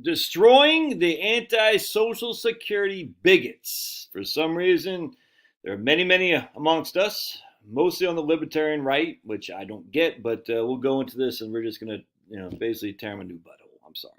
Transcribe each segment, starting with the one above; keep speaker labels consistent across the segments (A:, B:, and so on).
A: Destroying the anti-social security bigots. For some reason, there are many amongst us, mostly on the libertarian right, which I don't get, but we'll go into this and we're just going to, basically tear them a new butthole. I'm sorry.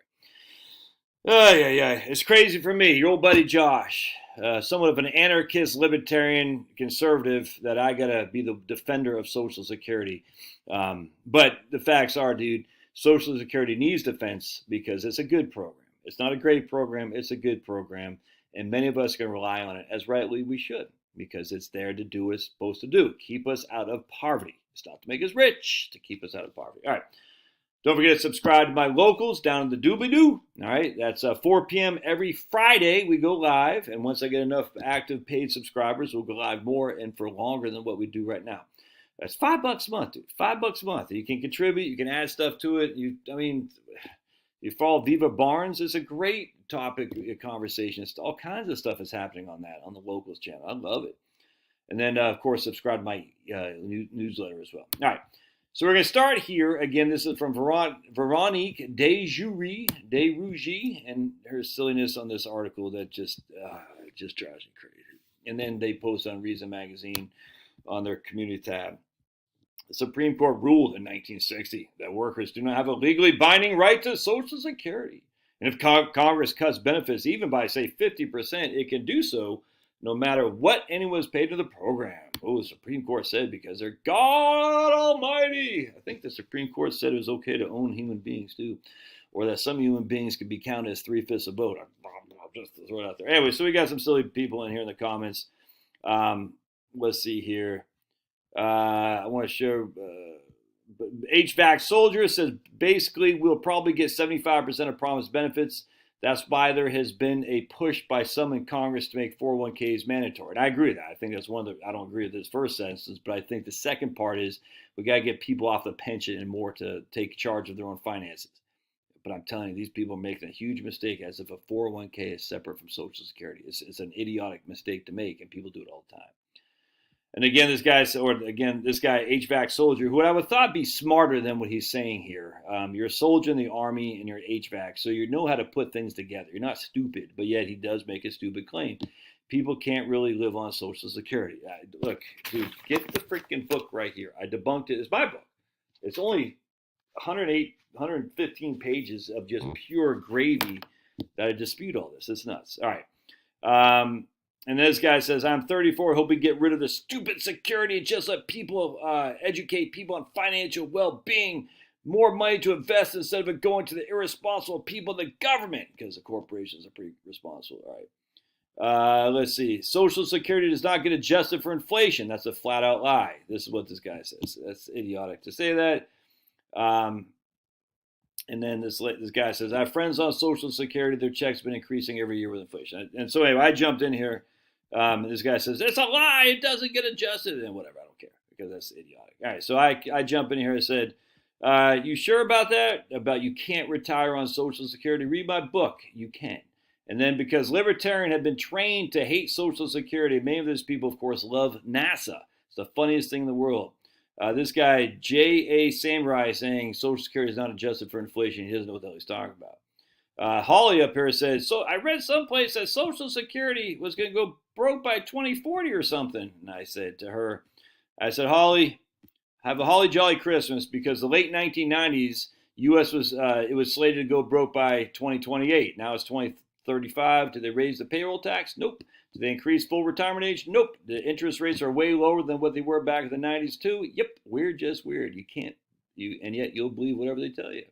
A: Yeah. It's crazy for me. Your old buddy Josh, somewhat of an anarchist, libertarian, conservative, that I gotta be the defender of Social Security. But the facts are, dude, Social Security needs defense because it's a good program. It's not a great program. It's a good program, and many of us can rely on it, as rightly we should, because it's there to do what it's supposed to do: keep us out of poverty. It's not to make us rich, to keep us out of poverty. All right. Don't forget to subscribe to my locals down in the doobly-doo. All right, that's 4 p.m. every Friday. We go live, and once I get enough active paid subscribers, we'll go live more and for longer than what we do right now. That's $5 a month, dude. $5 a month. You can contribute. You can add stuff to it. You follow Viva Barnes. It's a great topic of conversation. It's all kinds of stuff is happening on that on the locals channel. I love it. And then, of course, subscribe to my newsletter as well. All right. So we're going to start here. Again, this is from Veronique Desrougy, and her silliness on this article that just drives me crazy. And then they post on Reason Magazine on their community tab. The Supreme Court ruled in 1960 that workers do not have a legally binding right to Social Security. And if Congress cuts benefits even by, say, 50%, it can do so no matter what anyone was paid to the program. Oh, the Supreme Court said because they're God Almighty. I think the Supreme Court said it was okay to own human beings too, or that some human beings could be counted as 3/5 of a vote. Just to throw it out there. Anyway, so we got some silly people in here in the comments. Let's see here. I want to show HVAC Soldier says basically we'll probably get 75% of promised benefits. That's why there has been a push by some in Congress to make 401ks mandatory. And I agree with that. I think that's one of the, I don't agree with this first sentence, but I think the second part is we got to get people off the pension and more to take charge of their own finances. But I'm telling you, these people are making a huge mistake as if a 401k is separate from Social Security. It's an idiotic mistake to make, and people do it all the time. And again, this guy, HVAC Soldier, who I would thought be smarter than what he's saying here. You're a soldier in the Army and you're an HVAC, so you know how to put things together. You're not stupid, but yet he does make a stupid claim. People can't really live on Social Security. Look, dude, get the freaking book right here. I debunked it. It's my book. It's only 108, 115 pages of just pure gravy that I dispute all this. It's nuts. All right. And this guy says, I'm 34, hoping to get rid of the stupid security and just let people educate people on financial well-being. More money to invest instead of it going to the irresponsible people in the government, because the corporations are pretty responsible. All right. Let's see. Social Security does not get adjusted for inflation. That's a flat-out lie. This is what this guy says. That's idiotic to say that. And then this guy says, I have friends on Social Security. Their checks have been increasing every year with inflation. And so anyway, I jumped in here. This guy says, it's a lie. It doesn't get adjusted. And whatever, I don't care, because that's idiotic. All right, so I jump in here and said, you sure about that? About you can't retire on Social Security? Read my book. You can. And then because libertarian had been trained to hate Social Security, many of those people, of course, love NASA. It's the funniest thing in the world. This guy, J.A. Samurai, saying Social Security is not adjusted for inflation. He doesn't know what the hell he's talking about. Holly up here says, so I read someplace that Social Security was going to go broke by 2040 or something. And I said to her, Holly, have a holly jolly Christmas, because the late 1990s, U.S. was slated to go broke by 2028. Now it's 2035. Did they raise the payroll tax? Nope. Did they increase full retirement age? Nope. The interest rates are way lower than what they were back in the 90s too. Yep. Weird, just weird. And yet you'll believe whatever they tell you.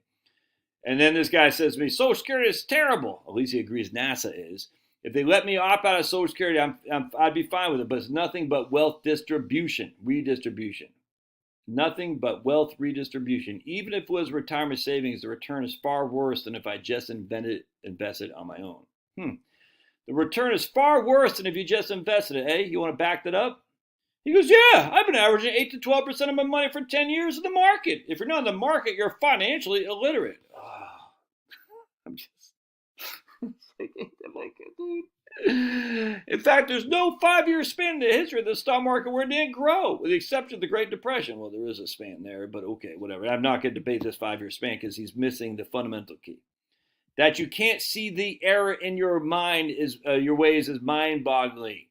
A: And then this guy says to me, Social Security is terrible. At least he agrees NASA is. If they let me opt out of Social Security, I'd be fine with it. But it's nothing but wealth redistribution. Nothing but wealth redistribution. Even if it was retirement savings, the return is far worse than if I just invested on my own. The return is far worse than if you just invested it, eh? You want to back that up? He goes, yeah, I've been averaging 8 to 12% of my money for 10 years in the market. If you're not in the market, you're financially illiterate. I'm just in fact, there's no 5-year span in the history of the stock market where it didn't grow, with the exception of the Great Depression. Well, there is a span there, but okay, whatever. I'm not going to debate this 5-year span because he's missing the fundamental key. That you can't see the error in your mind is your ways is mind-boggling.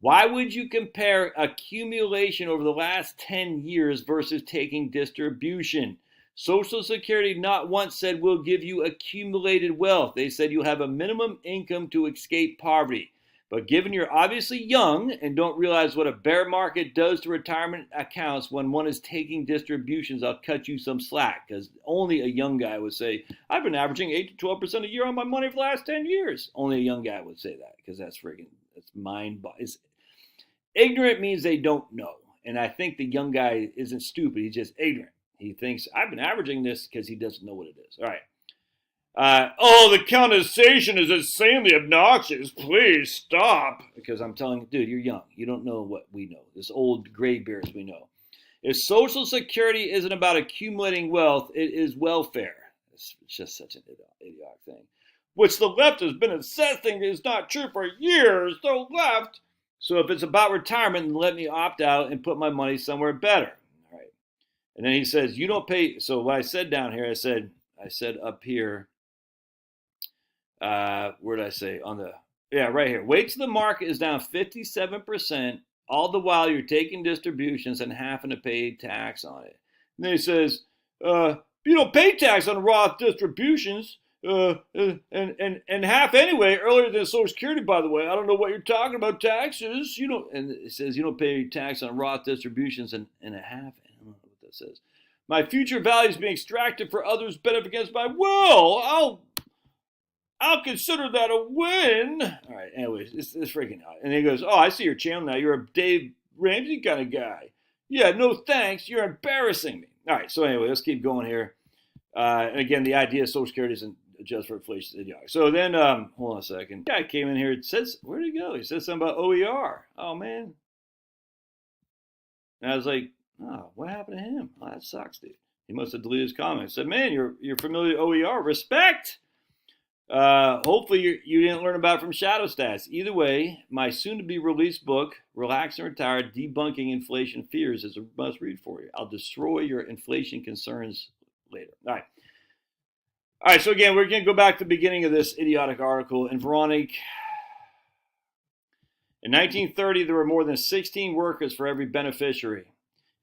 A: Why would you compare accumulation over the last 10 years versus taking distribution? Social Security not once said we'll give you accumulated wealth. They said you'll have a minimum income to escape poverty. But given you're obviously young and don't realize what a bear market does to retirement accounts when one is taking distributions, I'll cut you some slack, because only a young guy would say, I've been averaging 8 to 12% a year on my money for the last 10 years. Only a young guy would say that, because that's ignorant means they don't know. And I think the young guy isn't stupid. He's just ignorant. He thinks, I've been averaging this, because he doesn't know what it is. All right. The condensation is insanely obnoxious. Please stop. Because I'm telling you, dude, you're young. You don't know what we know. This old gray bears we know. If Social Security isn't about accumulating wealth, it is welfare. It's just such an idiotic thing. Which the left has been insisting is not true for years. The left. So if it's about retirement, then let me opt out and put my money somewhere better. All right. And then he says, you don't pay. So what I said down here, I said up here. Where did I say? Right here. Wait till the market is down 57%. All the while you're taking distributions and having to pay tax on it. And then he says, you don't pay tax on Roth distributions, and half anyway, earlier than Social Security, by the way. I don't know what you're talking about, taxes. You don't, and it says you don't pay tax on Roth distributions and a half. I don't know what that says. My future value is being extracted for others' benefit against my will. I'll consider that a win. All right, anyways, it's freaking out. And he goes, I see your channel now. You're a Dave Ramsey kind of guy. Yeah, no thanks. You're embarrassing me. All right, so anyway, let's keep going here. And again, the idea of Social Security isn't just for inflation. Idiotic. So then, hold on a second. Guy came in here and says, where'd he go? He said something about OER. Oh, man. And I was like, what happened to him? Oh, that sucks, dude. He must have deleted his comment. I said, man, you're familiar with OER. Respect. Hopefully you didn't learn about it from Shadow Stats. Either way, my soon-to-be released book, Relax and Retire, Debunking Inflation Fears, is a must-read for you. I'll destroy your inflation concerns later. All right, so again, we're going to go back to the beginning of this idiotic article. And Veronique, in 1930, there were more than 16 workers for every beneficiary.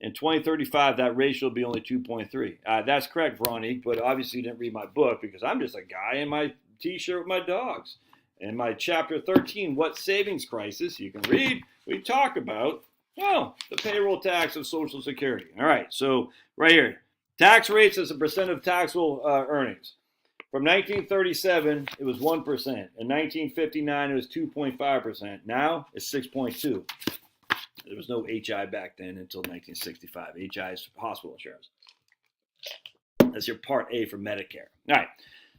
A: In 2035, that ratio will be only 2.3. That's correct, Veronique, but obviously you didn't read my book because I'm just a guy in my T-shirt with my dogs. In my chapter 13, What Savings Crisis, you can read, we talk about, the payroll tax of Social Security. All right, so right here, tax rates as a percent of taxable earnings. From 1937, it was 1%. In 1959, it was 2.5%. Now, it's 6.2%. There was no HI back then until 1965. HI is hospital insurance. That's your Part A for Medicare. All right.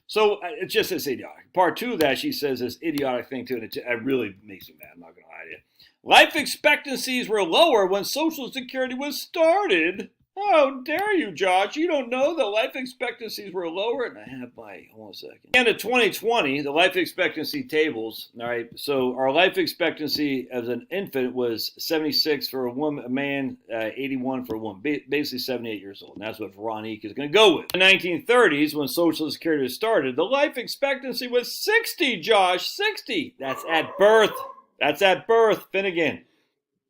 A: So it's just this idiotic. Part 2 of that, she says this idiotic thing too, and it really makes me mad. I'm not going to lie to you. Life expectancies were lower when Social Security was started. How dare you, Josh? You don't know the life expectancies were lower? And I have hold on a second. And in 2020, the life expectancy tables, all right, so our life expectancy as an infant was 76 for a woman, a man, 81 for a woman, basically 78 years old. And that's what Veronique is going to go with. In the 1930s, when Social Security was started, the life expectancy was 60, Josh, 60. That's at birth. That's at birth, Finnegan.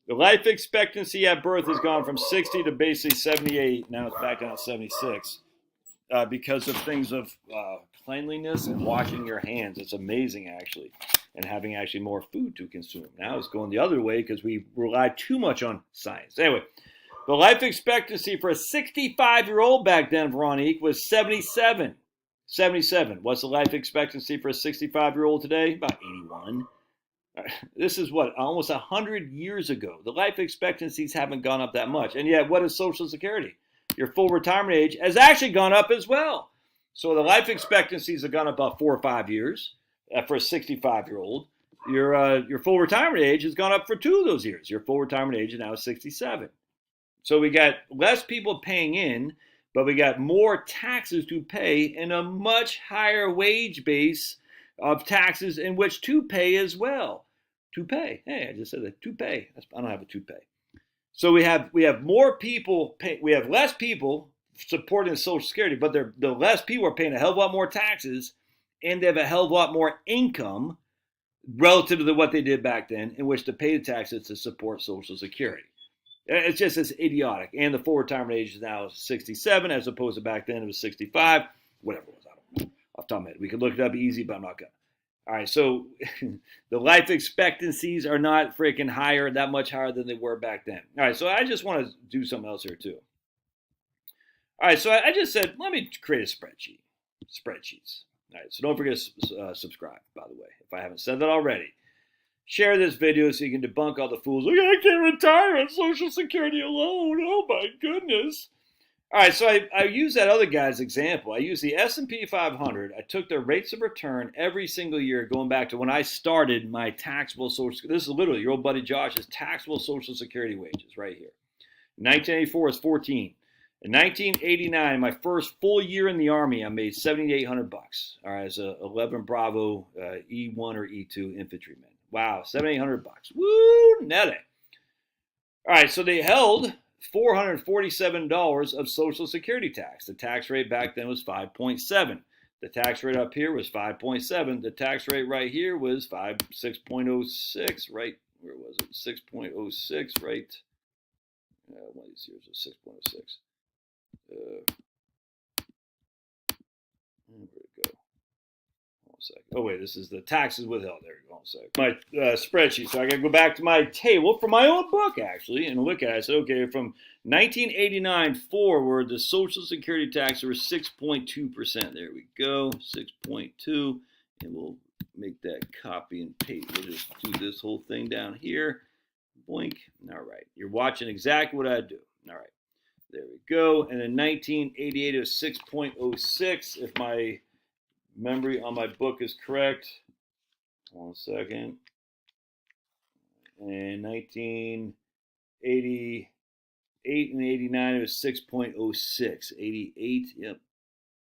A: The life expectancy at birth has gone from 60 to basically 78. Now it's back down to 76 because of things of cleanliness and washing your hands. It's amazing, actually, and having actually more food to consume. Now it's going the other way because we rely too much on science. Anyway, the life expectancy for a 65-year-old back then, Veronique, was 77. 77. What's the life expectancy for a 65-year-old today? About 81. This is what, almost 100 years ago. The life expectancies haven't gone up that much. And yet, what is Social Security? Your full retirement age has actually gone up as well. So the life expectancies have gone up about 4 or 5 years for a 65-year-old. Your full retirement age has gone up for 2 of those years. Your full retirement age is now 67. So we got less people paying in, but we got more taxes to pay and a much higher wage base of taxes in which to pay as well. To pay. Hey, I just said that. To pay. I don't have a toupee. So we have more people pay, we have less people supporting Social Security, but the less people are paying a hell of a lot more taxes, and they have a hell of a lot more income relative to what they did back then, in which to pay the taxes to support Social Security. It's just as idiotic. And the full retirement age is now 67, as opposed to back then it was 65. Whatever it was, I don't know. Off the top of my head. We could look it up easy, but I'm not going to. All right, so the life expectancies are not freaking higher, that much higher than they were back then. All right, so I just want to do something else here too. All right, so I just said, let me create a spreadsheet. Spreadsheets. All right, so don't forget to subscribe, by the way, if I haven't said that already. Share this video so you can debunk all the fools. Like, I can't retire on Social Security alone. Oh, my goodness. All right, so I use that other guy's example. I use the S&P 500. I took their rates of return every single year going back to when I started my taxable Social Security. This is literally your old buddy Josh's taxable Social Security wages right here. 1984 is 14. In 1989, my first full year in the Army, I made $7,800. All right, as a 11 Bravo E1 or E2 infantryman. Wow, $7,800. Woo, netting. All right, so they held $447 of Social Security tax. The tax rate back then was 5.7. The tax rate up here was 5.7. The tax rate right here was 6.06. Right, where was it? 6.06. Right. One of these years was 6.06. Where'd it go? One second. Oh wait, this is the taxes withheld. There you go. One second. My spreadsheet. So I got to go back to my table from my own book actually and look at it. I said, okay, from 1989 forward, the Social Security tax was 6.2%. There we go, 6.2, and we'll make that copy and paste. We'll just do this whole thing down here. Boink. All right, you're watching exactly what I do. All right. There we go. And in 1988, it was 6.06. If my memory on my book is correct. 1 second. And 1988 and 89, it was 6.06. 88, yep.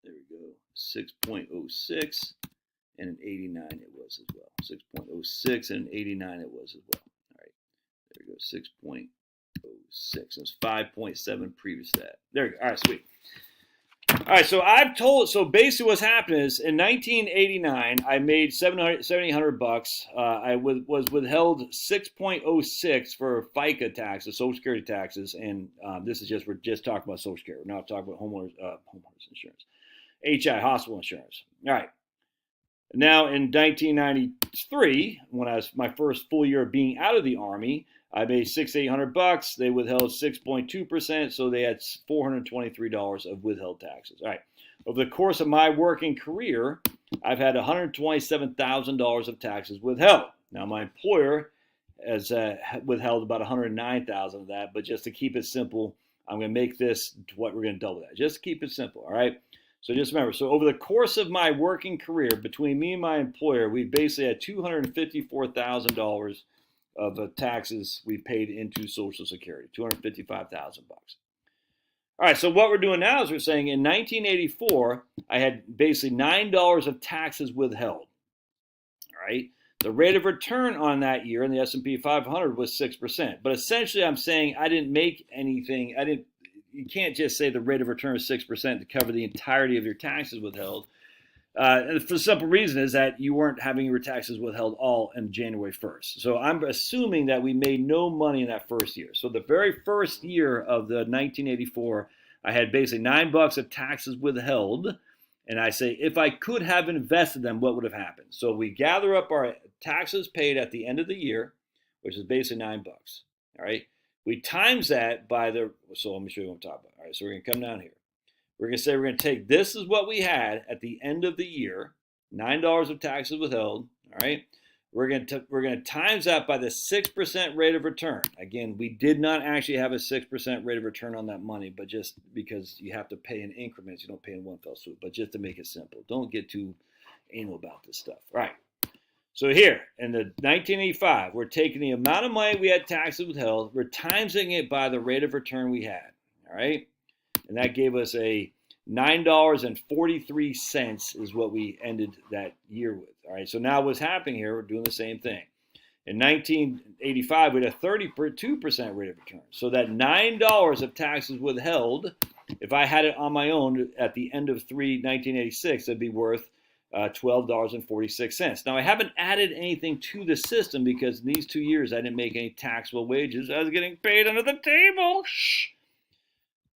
A: There we go. 6.06. And in 89, it was as well. 6.06 and in 89, it was as well. All right. There we go. 6.06. It was 5.7 previous to that. There we go. All right, sweet. All right, so so basically what's happening is in 1989, I made $7,800. I was withheld 6.06 for FICA taxes, Social Security taxes, and this is we're just talking about Social Security. We're not talking about homeowners insurance, HI, hospital insurance. All right. Now in 1993, when I was my first full year of being out of the Army, I made $6,800. They withheld 6.2%, so they had $423 of withheld taxes. All right. Over the course of my working career, I've had $127,000 of taxes withheld. Now, my employer has withheld about $109,000 of that, but just to keep it simple, I'm going to make this what we're going to double that. Just to keep it simple, all right? So just remember, so over the course of my working career, between me and my employer, we basically had $254,000 of taxes we paid into Social Security, $255,000. All right, so what we're doing now is we're saying in 1984, I had basically $9 of taxes withheld. All right, the rate of return on that year in the S&P 500 was 6%. But essentially, I'm saying I didn't make anything. You can't just say the rate of return is 6% to cover the entirety of your taxes withheld. And for the simple reason is that you weren't having your taxes withheld all on January 1st. So I'm assuming that we made no money in that first year. So the very first year of the 1984, I had basically $9 of taxes withheld. And I say, if I could have invested them, what would have happened? So we gather up our taxes paid at the end of the year, which is basically $9. All right. We times that by so let me show you what I'm talking about. All right. So we're going to come down here. We're going to say we're going to take this is what we had at the end of the year, $9 of taxes withheld, all right? We're going to times that by the 6% rate of return. Again, we did not actually have a 6% rate of return on that money, but just because you have to pay in increments, you don't pay in one fell swoop, but just to make it simple. Don't get too anal about this stuff. All right. So here, in the 1985, we're taking the amount of money we had taxes withheld, we're timesing it by the rate of return we had, all right? And that gave us a $9.43 is what we ended that year with. All right, so now what's happening here, we're doing the same thing. In 1985, we had a 32% rate of return. So that $9 of taxes withheld, if I had it on my own at the end of 1986, it'd be worth $12.46. Now, I haven't added anything to the system because in these 2 years I didn't make any taxable wages. I was getting paid under the table. Shh.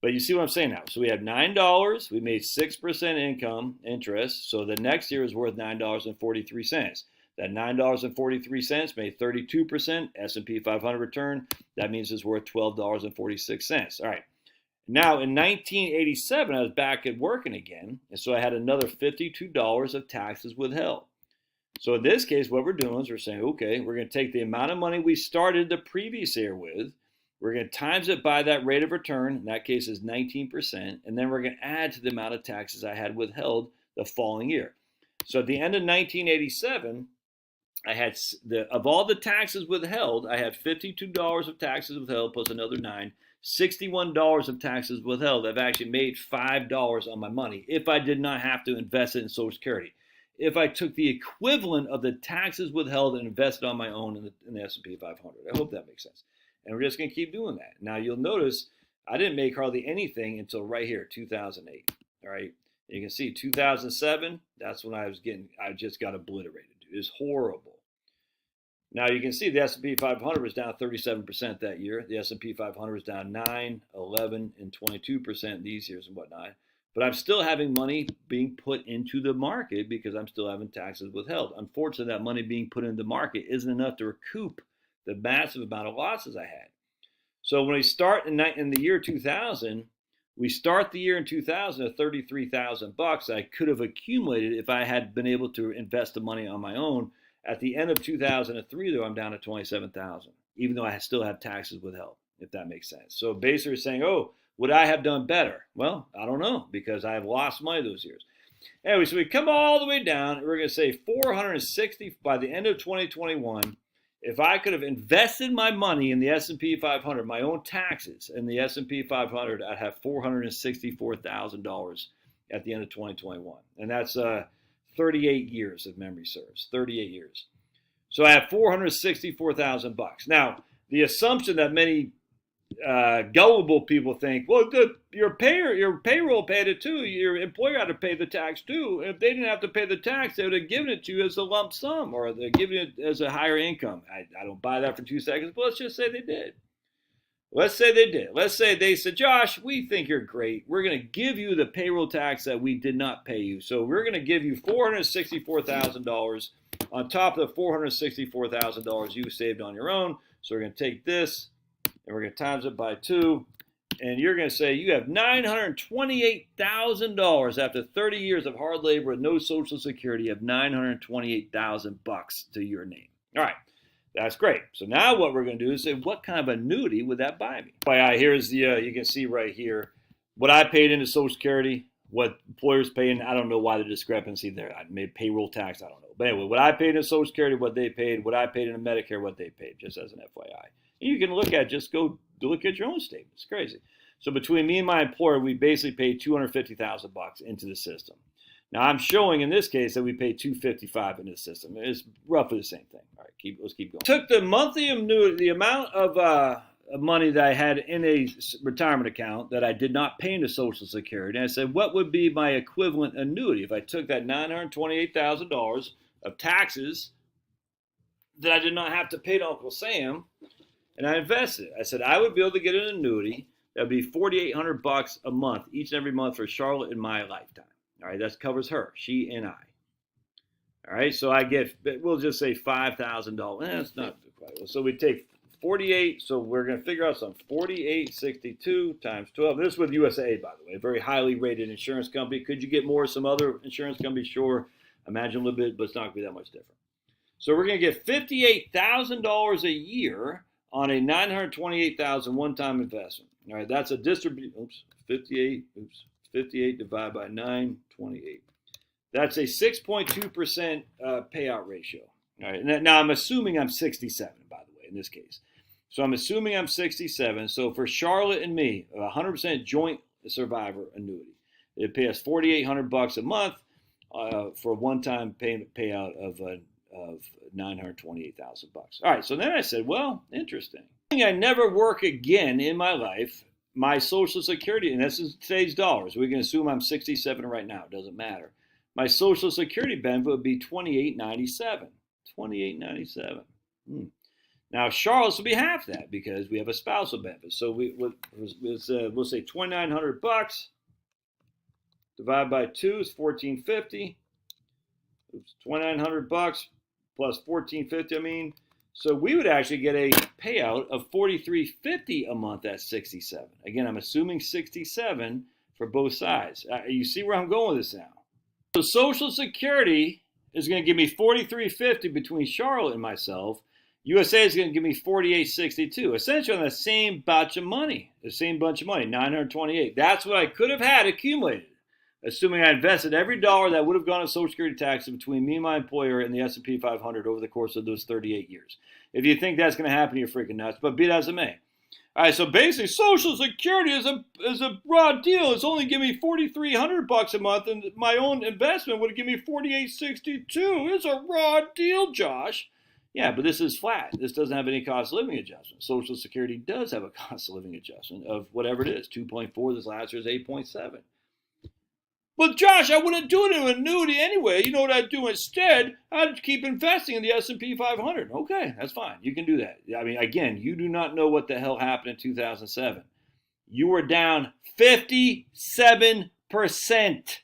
A: But you see what I'm saying now. So we have $9. We made 6% income interest. So the next year is worth $9.43. That $9.43 made 32% S&P 500 return. That means it's worth $12.46. All right. Now, in 1987, I was back at working again, and so I had another $52 of taxes withheld. So in this case, what we're doing is we're saying, okay, we're going to take the amount of money we started the previous year with, we're going to times it by that rate of return, in that case is 19%, and then we're going to add to the amount of taxes I had withheld the following year. So at the end of 1987, I had, of all the taxes withheld, I had $52 of taxes withheld plus another $9. $61 of taxes withheld. I've actually made $5 on my money if I did not have to invest it in Social Security. If I took the equivalent of the taxes withheld and invested on my own in the S&P 500. I hope that makes sense. And we're just going to keep doing that. Now, you'll notice I didn't make hardly anything until right here, 2008. All right. You can see 2007, that's when I just got obliterated. It was horrible. Now you can see the S&P 500 was down 37% that year. The S&P 500 was down 9, 11, and 22% these years and whatnot. But I'm still having money being put into the market because I'm still having taxes withheld. Unfortunately, that money being put into the market isn't enough to recoup the massive amount of losses I had. So when we start in the year 2000, we start the year in 2000 at $33,000 I could have accumulated if I had been able to invest the money on my own. At the end of 2003, though, I'm down to $27,000, even though I still have taxes withheld, if that makes sense. So basically saying, oh, would I have done better? Well, I don't know, because I have lost money those years. Anyway, so we come all the way down, and we're going to say 460 by the end of 2021. If I could have invested my money in the S&P 500, my own taxes in the S&P 500, I'd have $464,000 at the end of 2021. And that's 38 years, if memory serves, 38 years. So I have $464,000. Now, the assumption that many gullible people think, well, your payroll paid it too. Your employer had to pay the tax too. And if they didn't have to pay the tax, they would have given it to you as a lump sum, or they're giving it as a higher income. I don't buy that for 2 seconds, but let's just say they did. Let's say they did. Let's say they said, Josh, we think you're great. We're going to give you the payroll tax that we did not pay you. So we're going to give you $464,000 on top of the $464,000 you saved on your own. So we're going to take this and we're going to times it by 2. And you're going to say you have $928,000 after 30 years of hard labor with no Social Security. You have $928,000 to your name. All right. That's great. So now what we're going to do is say, what kind of annuity would that buy me? Here's the, you can see right here, what I paid into Social Security, what employers pay in. I don't know why the discrepancy there. I made payroll tax. I don't know. But anyway, what I paid in Social Security, what they paid, what I paid in Medicare, what they paid, just as an FYI. And you can look at, just go look at your own statement. It's crazy. So between me and my employer, we basically paid $250,000 into the system. Now I'm showing in this case that we paid $255 into the system. It's roughly the same thing. All right, let's keep going. Took the monthly annuity, the amount of money that I had in a retirement account that I did not pay into Social Security, and I said, what would be my equivalent annuity if I took that $928,000 of taxes that I did not have to pay to Uncle Sam, and I invested it? I said I would be able to get an annuity that would be $4,800 a month, each and every month for Charlotte in my lifetime. All right, that covers her, she and I. All right, so I get, we'll just say $5,000. That's not quite well. So we take 48, so we're going to figure out something. 4862 times 12. This is with USA, by the way, a very highly rated insurance company. Could you get more some other insurance companies? Sure, imagine a little bit, but it's not going to be that much different. So we're going to get $58,000 a year on a $928,000 one-time investment. All right, that's a distribution. 58 divided by 928. That's a 6.2% payout ratio. All right, now I'm assuming I'm 67, by the way, in this case. So I'm assuming I'm 67. So for Charlotte and me, 100% joint survivor annuity. They pay us $4,800 a month for a one-time payout of $928,000. All right, so then I said, well, interesting. I never work again in my life. My Social Security, and this is today's dollars. We can assume I'm 67 right now. It doesn't matter. my Social Security benefit would be $28.97. $28.97. Now Charlotte's will be half that because we have a spousal benefit. So we'll say $2,900 divided by 2 is $1,450. Oops, $2,900 plus $1,450. I mean, so we would actually get a payout of $4,350 a month at 67. Again, I'm assuming 67 for both sides. You see where I'm going with this now? So Social Security is going to give me $4,350 between Charlotte and myself. USA is going to give me $4,862. Essentially on the same batch of money, $928. That's what I could have had accumulated, assuming I invested every dollar that would have gone to Social Security taxes between me and my employer and the S&P 500 over the course of those 38 years. If you think that's going to happen, you're freaking nuts. But be that as it may. All right, so basically, Social Security is a raw deal. It's only giving me $4,300 a month, and my own investment would give me $4,862. It's a raw deal, Josh. Yeah, but this is flat. This doesn't have any cost of living adjustment. Social Security does have a cost of living adjustment of whatever it is, 2.4. This last year is 8.7. But Josh, I wouldn't do it in an annuity anyway. You know what I'd do instead? I'd keep investing in the S&P 500. Okay, that's fine. You can do that. I mean, again, you do not know what the hell happened in 2007. You were down 57%,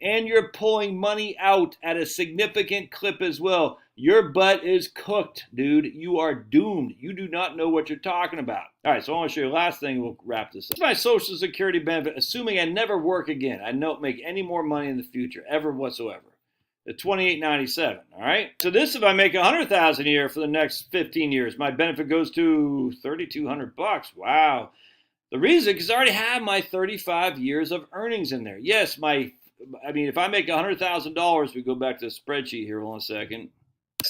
A: and you're pulling money out at a significant clip as well. Your butt is cooked, dude. You are doomed. You do not know what you're talking about. All right, so I want to show you the last thing, and we'll wrap this up. This is my Social Security benefit, assuming I never work again. I don't make any more money in the future, ever whatsoever. The $28.97, all right? So this, if I make $100,000 a year for the next 15 years, my benefit goes to $3,200. Wow. The reason, because I already have my 35 years of earnings in there. Yes, if I make $100,000, we go back to the spreadsheet here, hold on a second.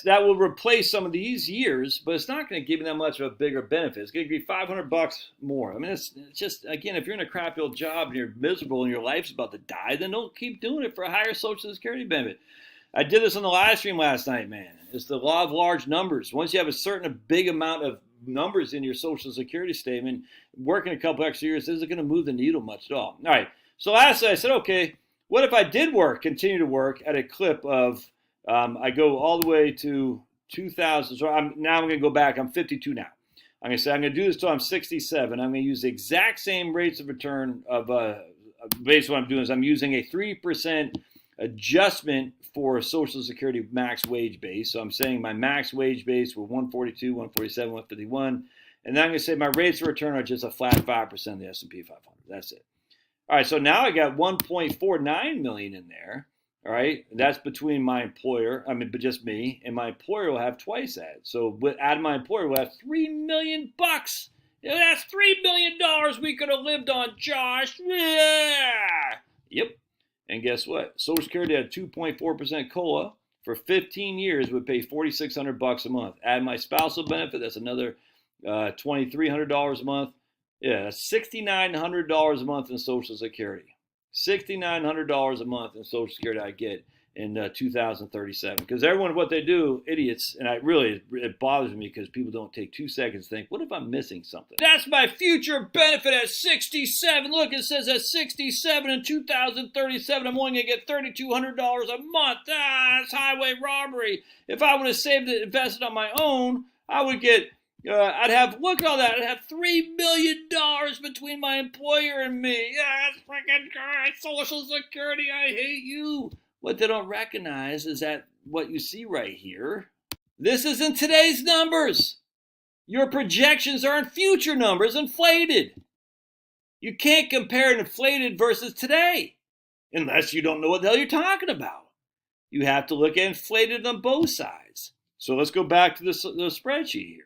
A: That will replace some of these years, but it's not going to give you that much of a bigger benefit. It's going to give you $500 more. I mean, it's just, again, if you're in a crappy old job and you're miserable and your life's about to die, then don't keep doing it for a higher Social Security benefit. I did this on the live stream last night, man. It's the law of large numbers. Once you have a certain big amount of numbers in your Social Security statement, working a couple extra years isn't going to move the needle much at all. All right, so lastly, I said, okay, what if I did continue to work at a clip of, I go all the way to 2000. So now I'm going to go back. I'm 52 now. I'm going to say I'm going to do this until I'm 67. I'm going to use the exact same rates of return of basically what I'm doing is I'm using a 3% adjustment for Social Security max wage base. So I'm saying my max wage base were 142, 147, 151. And then I'm going to say my rates of return are just a flat 5% of the S&P 500. That's it. All right, so now I got 1.49 million in there. All right, that's between my employer, but just me, and my employer will have twice that. So out of my employer, we'll have $3 million. Yeah, that's $3 million we could have lived on, Josh. Yeah. Yep. And guess what? Social Security had 2.4% COLA for 15 years would pay $4,600 a month. Add my spousal benefit, that's another $2,300 a month. Yeah, that's $6,900 a month in Social Security. $6,900 a month in Social Security I get in 2037. Because everyone, what they do, idiots, and it bothers me because people don't take 2 seconds to think, what if I'm missing something? That's my future benefit at 67. Look, it says at 67 in 2037, I'm only going to get $3,200 a month. That's highway robbery. If I would have saved it, invested on my own, I would get... look at all that. I'd have $3 million between my employer and me. Yeah, that's freaking good. Social Security, I hate you. What they don't recognize is that what you see right here, this isn't today's numbers. Your projections are in future numbers, inflated. You can't compare inflated versus today unless you don't know what the hell you're talking about. You have to look at inflated on both sides. So let's go back to the spreadsheet here.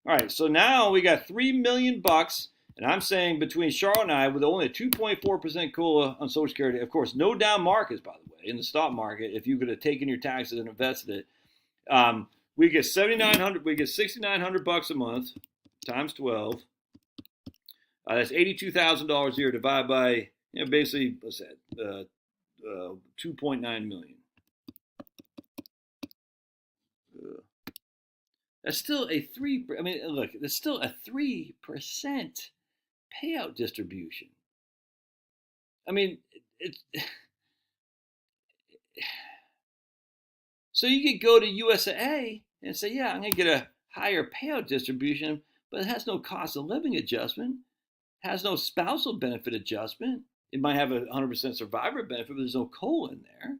A: All right, so now we got $3 million, and I'm saying between Charlotte and I, with only a 2.4% COLA on Social Security, of course, no down markets, by the way, in the stock market. If you could have taken your taxes and invested it, we get $7,900. We get $6,900 a month times 12. That's $82,000 a year divided by basically what's that? 2.9 million. That's still a 3. I mean, look, there's still a 3% payout distribution. I mean, So you could go to USA and say, yeah, I'm going to get a higher payout distribution, but it has no cost of living adjustment, has no spousal benefit adjustment. It might have a 100% survivor benefit, but there's no COLA in there.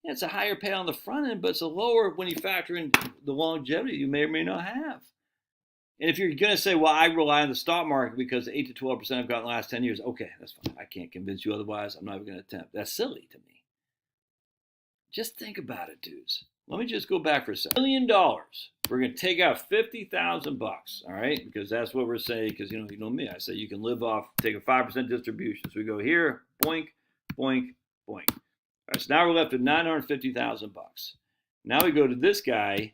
A: Yeah, it's a higher payout on the front end, but it's a lower when you factor in the longevity you may or may not have. And if you're going to say, well, I rely on the stock market because 8 to 12% I've gotten in the last 10 years, okay, that's fine. I can't convince you otherwise. I'm not even going to attempt. That's silly to me. Just think about it, dudes. Let me just go back for a second. $1 million. We're going to take out $50,000, all right? Because that's what we're saying. Because you know me. I say you can live off, take a 5% distribution. So we go here, boink, boink, boink. All right, so now we're left with $950,000. Now we go to this guy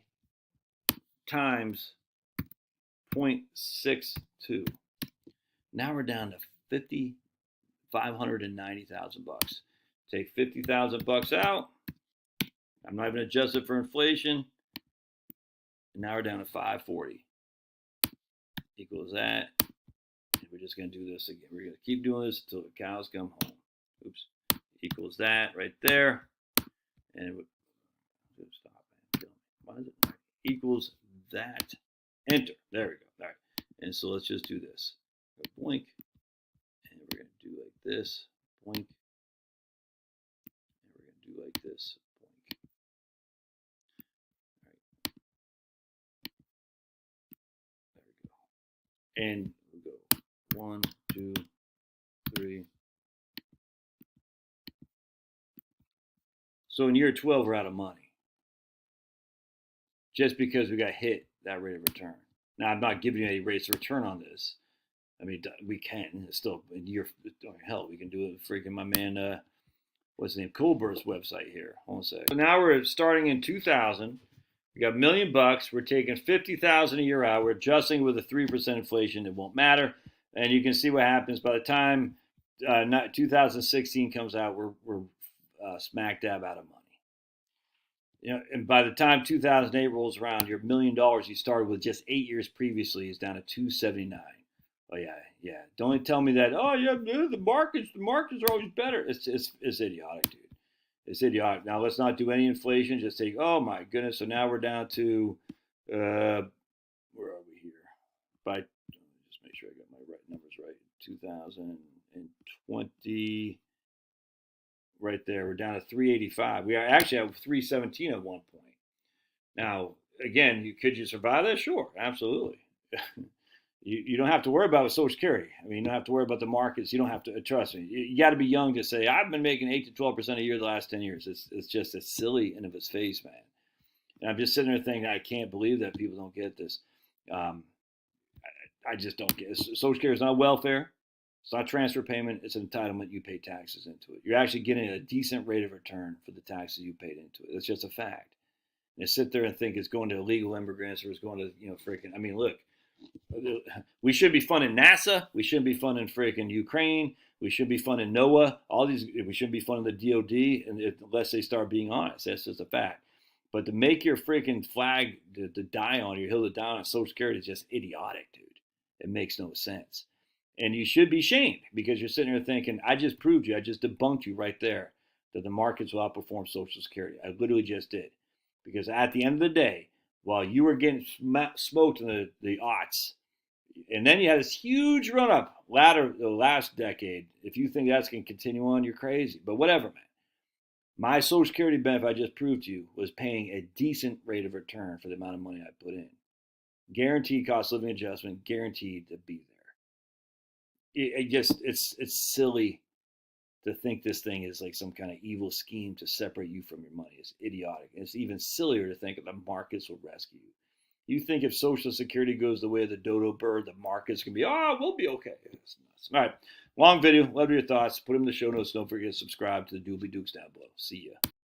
A: times 0.62. Now we're down to $590,000. Take $50,000 out. I'm not even adjusted for inflation. And now we're down to 540. Equals that. And we're just going to do this again. We're going to keep doing this until the cows come home. Oops. Equals that right there. And it would stop. Why is it? Equals that. Enter. There we go. All right. And so let's just do this. Boink. And we're going to do like this. Boink. And we're going to do like this. Boink. All right. There we go. And we'll go 1, 2, 3. So in year 12, we're out of money. Just because we got hit that rate of return. Now, I'm not giving you any rates of return on this. I mean, we can. It's still in year, hell, we can do it. Freaking my man, what's his name? Colbert's website here. Hold on a second. So now we're starting in 2000. We got $1 million. We're taking 50,000 a year out. We're adjusting with a 3% inflation. It won't matter. And you can see what happens by the time 2016 comes out. We're smack dab out of money. You know, and by the time 2008 rolls around, your $1 million you started with just 8 years previously is down to 279. Oh yeah. Don't tell me that. Oh yeah, the markets are always better. It's idiotic, dude. It's idiotic. Now let's not do any inflation. Just take. Oh my goodness. So now we're down to where are we here? By just make sure I got my numbers right. 2020. Right there, we're down to 385. We are actually at 317 at one point. Now, again, could you survive that? Sure, absolutely. you don't have to worry about Social Security. I mean, you don't have to worry about the markets. You don't have to trust me. You got to be young to say I've been making 8 to 12% a year the last 10 years. It's just as silly and of its face, man. And I'm just sitting there thinking I can't believe that people don't get this. I just don't get it. Social Security is not welfare. It's not transfer payment. It's an entitlement. You pay taxes into it. You're actually getting a decent rate of return for the taxes you paid into it. It's just a fact. And to sit there and think it's going to illegal immigrants or it's going to, freaking, I mean, look, we should be funding NASA. We shouldn't be funding freaking Ukraine. We should be funding NOAA. All these, we shouldn't be funding the DOD unless they start being honest. That's just a fact. But to make your freaking flag to die on, your hill to die on Social Security is just idiotic, dude. It makes no sense. And you should be shamed because you're sitting there thinking, I just proved you, I just debunked you right there that the markets will outperform Social Security. I literally just did. Because at the end of the day, while you were getting smoked in the aughts, and then you had this huge run up the last decade, if you think that's going to continue on, you're crazy. But whatever, man. My Social Security benefit I just proved to you was paying a decent rate of return for the amount of money I put in. Guaranteed cost of living adjustment, guaranteed to be there. It's silly to think this thing is like some kind of evil scheme to separate you from your money. It's idiotic. It's even sillier to think that the markets will rescue you. You think if Social Security goes the way of the dodo bird, the markets can be, we'll be okay. It's nuts. All right, long video. Love your thoughts. Put them in the show notes. Don't forget to subscribe to the Doobly Dukes down below. See ya.